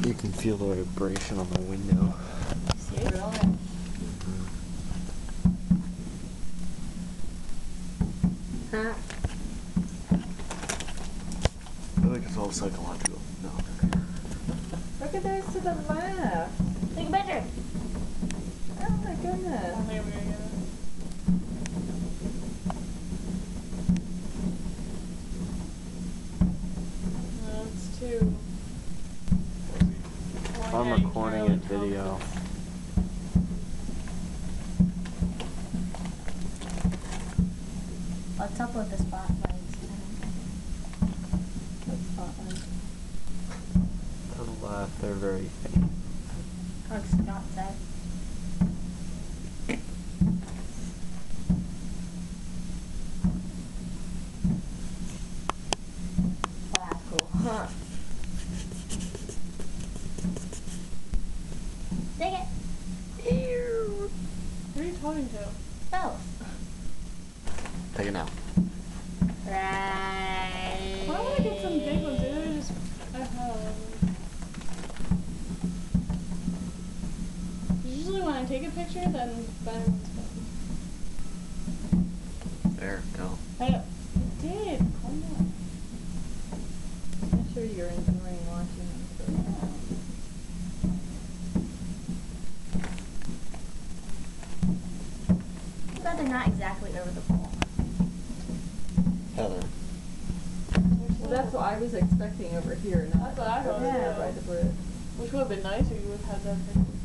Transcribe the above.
You can feel the vibration on my window. See it? Really? Huh? I feel like it's all psychological. No. Look at those to the left. Take a picture. Oh my goodness. Oh, there we go. No, it's too. Oh, I'm yeah, you recording can't a really video. tell. What's up with the spotlights? What spotlight? To the left, they're very faint. Like Scott said. Oh, that's cool. Huh. Dig it. Who are you talking to? Both. Take it now. Right. Why would I get some big ones? Maybe I just. I have. Usually when I take a picture, then Ben. There, go. I know. It did. Calm down. I'm sure you're enjoying watching them. I'm glad they're not exactly over the pole. Heather. Well, that's what I was expecting over here, not That's what I thought over there too. by the bridge. Which would have been nicer. You would have had that picture.